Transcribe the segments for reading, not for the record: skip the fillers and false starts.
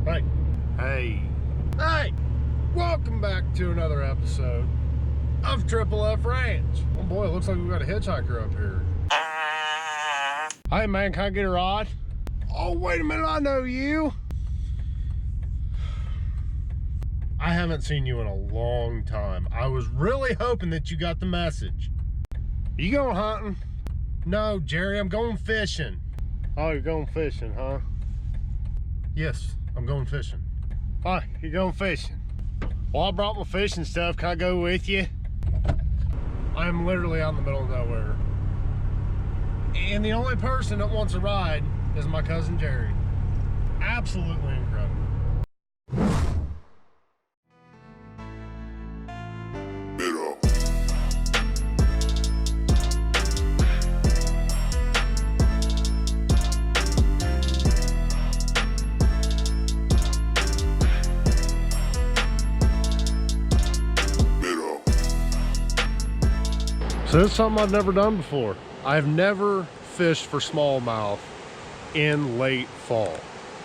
Hey. Hey. Hey! Welcome back to another episode of Triple F Ranch. Oh boy, it looks like we've got a hitchhiker up here. Hey man, can I get a ride? Oh, wait a minute, I know you. I haven't seen you in a long time. I was really hoping that you got the message. You going hunting? No, Jerry, I'm going fishing. Oh, you're going fishing, huh? Yes, I'm going fishing. Hi, you're going fishing. Well, I brought my fishing stuff. Can I go with you? I am literally out in the middle of nowhere. And the only person that wants a ride is my cousin Jerry. Absolutely incredible. So this is something I've never done before. I've never fished for smallmouth in late fall.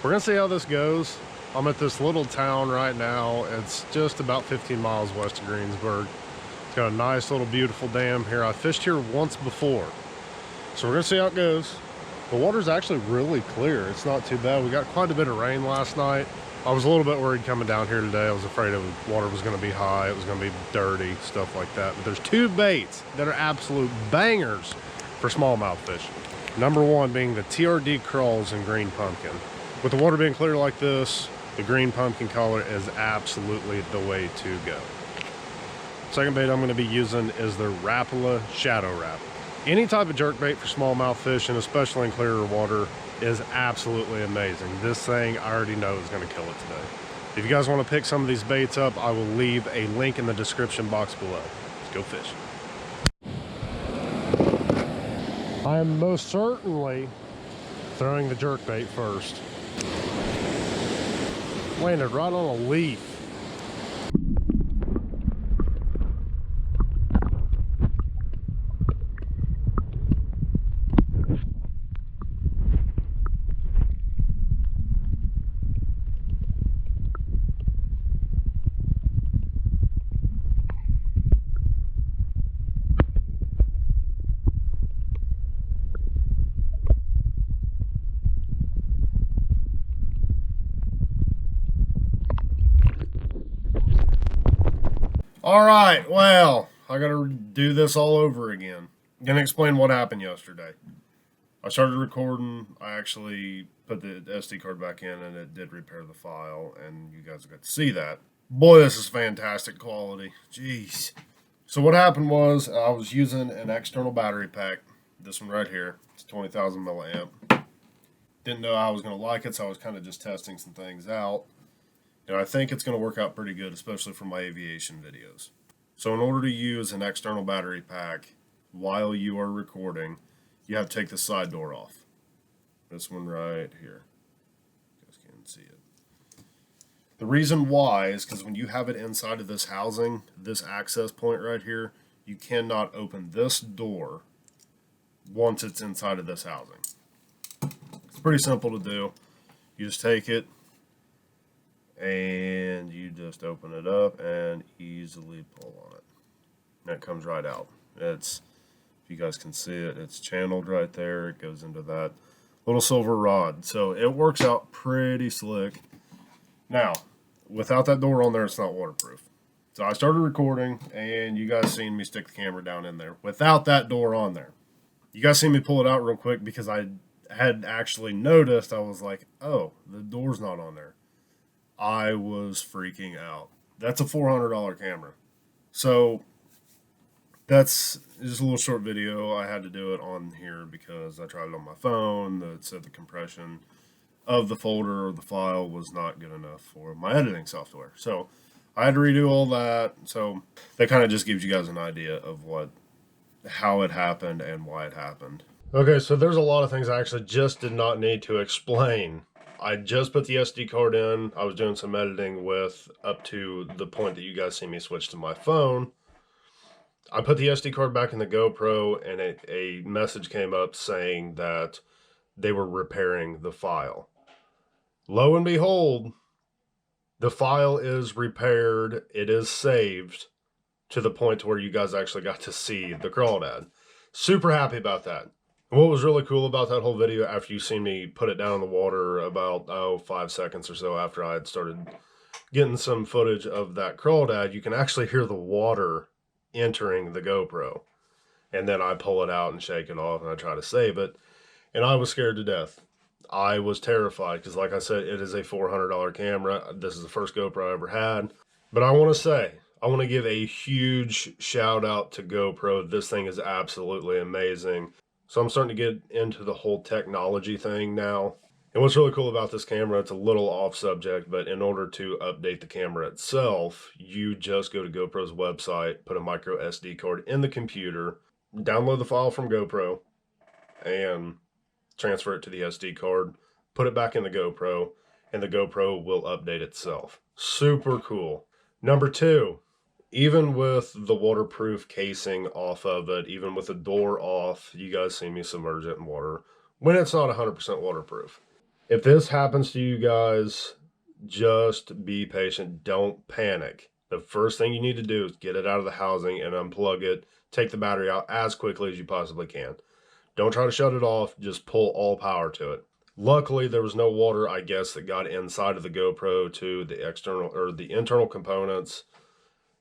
We're gonna see how this goes. I'm at this little town right now. It's just about 15 miles west of Greensburg. It's got a nice little beautiful dam here. I fished here once before. So we're gonna see how it goes. The water's actually really clear. It's not too bad. We got quite a bit of rain last night. I was a little bit worried coming down here today. I was afraid the water was going to be high, it was going to be dirty, stuff like that. But there's two baits that are absolute bangers for smallmouth fishing. Number one being the TRD Craws and green pumpkin. With the water being clear like this, the green pumpkin color is absolutely the way to go. Second bait I'm going to be using is the Rapala Shadow Rap. Any type of jerkbait for smallmouth fishing, especially in clearer water, is absolutely amazing. This thing I already know is going to kill it today. If you guys want to pick some of these baits up, I will leave a link in the description box below. Let's go fishing. I am most certainly throwing the jerkbait first. Landed right on a leaf. All right, well, I gotta do this all over again. I'm gonna explain what happened yesterday. I started recording. I actually put the SD card back in and it did repair the file, and you guys got to see that. Boy, this is fantastic quality. Jeez. So what happened was I was using an external battery pack. This one right here. It's 20,000 milliamp. Didn't know I was gonna like it, so I was kind of just testing some things out. And I think it's going to work out pretty good, especially for my aviation videos. So in order to use an external battery pack while you are recording, you have to take the side door off. This one right here. You guys can't see it. The reason why is because when you have it inside of this housing, this access point right here, you cannot open this door once it's inside of this housing. It's pretty simple to do. You just take it, and you just open it up and easily pull on it. And it comes right out. It's, if you guys can see it, it's channeled right there. It goes into that little silver rod. So it works out pretty slick. Now, without that door on there, it's not waterproof. So I started recording, and you guys seen me stick the camera down in there without that door on there. You guys seen me pull it out real quick because I had actually noticed. I was like, oh, the door's not on there. I was freaking out. That's a $400 camera. So that's just a little short video. I had to do it on here because I tried it on my phone. That said the compression of the folder or the file was not good enough for my editing software. So I had to redo all that. So that kind of just gives you guys an idea of how it happened and why it happened. Okay, so there's a lot of things I actually just did not need to explain. I just put the SD card in. I was doing some editing with up to the point that you guys see me switch to my phone. I put the SD card back in the GoPro, and a message came up saying that they were repairing the file. Lo and behold, The file is repaired. It is saved to the point to where you guys actually got to see the crawdad. Super happy about that. And what was really cool about that whole video, after you seen me put it down in the water about 5 seconds or so after I had started getting some footage of that crawdad, you can actually hear the water entering the GoPro. And then I pull it out and shake it off and I try to save it. And I was scared to death. I was terrified because, like I said, it is a $400 camera. This is the first GoPro I ever had. But I want to give a huge shout out to GoPro. This thing is absolutely amazing. So I'm starting to get into the whole technology thing now. And what's really cool about this camera, it's a little off subject, but in order to update the camera itself, you just go to GoPro's website, put a micro SD card in the computer, download the file from GoPro, and transfer it to the SD card, put it back in the GoPro, and the GoPro will update itself. Super cool. Number 2, even with the waterproof casing off of it, even with the door off, you guys see me submerge it in water when it's not 100% waterproof. If this happens to you guys, just be patient. Don't panic. The first thing you need to do is get it out of the housing and unplug it. Take the battery out as quickly as you possibly can. Don't try to shut it off. Just pull all power to it. Luckily, there was no water, I guess, that got inside of the GoPro to the external or the internal components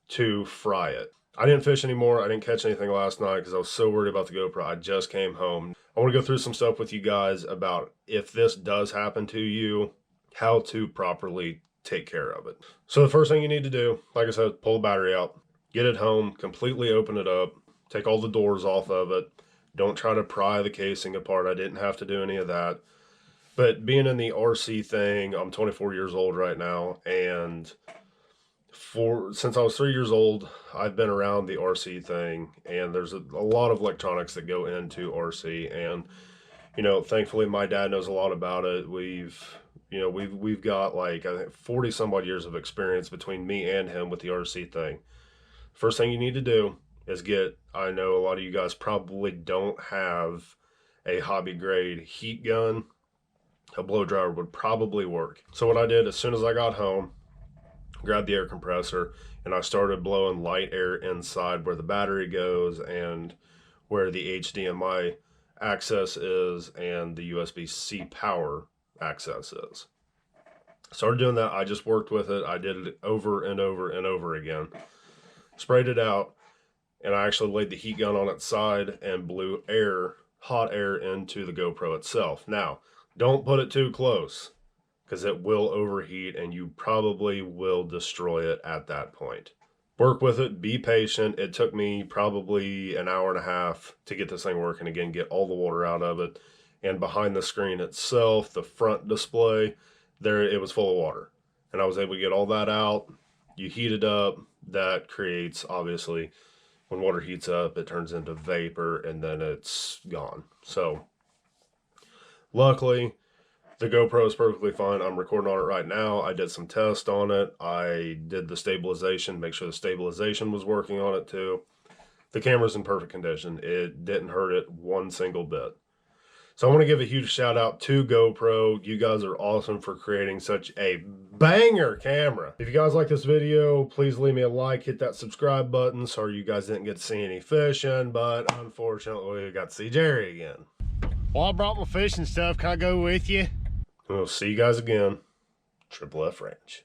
to fry it. I didn't fish anymore. I didn't catch anything last night because I was so worried about the GoPro. I just came home. I want to go through some stuff with you guys about if this does happen to you, how to properly take care of it. So the first thing you need to do, like I said, pull the battery out, get it home, completely open it up, take all the doors off of it. Don't try to pry the casing apart. I didn't have to do any of that. But being in the RC thing, I'm 24 years old right now, and since I was 3 years old, I've been around the RC thing, and there's a lot of electronics that go into RC, and thankfully my dad knows a lot about it. We've got like I think 40 some odd years of experience between me and him with the RC thing. First thing you need to do is I know a lot of you guys probably don't have a hobby grade heat gun. A blow dryer would probably work. So what I did as soon as I got home, grabbed the air compressor and I started blowing light air inside where the battery goes and where the HDMI access is and the USB-C power access is. Started doing that. I just worked with it. I did it over and over and over again. Sprayed it out, and I actually laid the heat gun on its side and blew hot air into the GoPro itself. Now, don't put it too close because it will overheat and you probably will destroy it at that point. Work with it, be patient. It took me probably an hour and a half to get this thing working again, get all the water out of it. And behind the screen itself, the front display, it was full of water. And I was able to get all that out. You heat it up. That creates, obviously, when water heats up, it turns into vapor and then it's gone. So, luckily, the GoPro is perfectly fine. I'm recording on it right now. I did some tests on it. I did the stabilization, make sure the stabilization was working on it too. The camera's in perfect condition. It didn't hurt it one single bit. So I want to give a huge shout out to GoPro. You guys are awesome for creating such a banger camera. If you guys like this video, please leave me a like, hit that subscribe button. Sorry you guys didn't get to see any fishing, but unfortunately we got to see Jerry again. Well, I brought my fishing stuff. Can I go with you? We'll see you guys again. Triple F Ranch.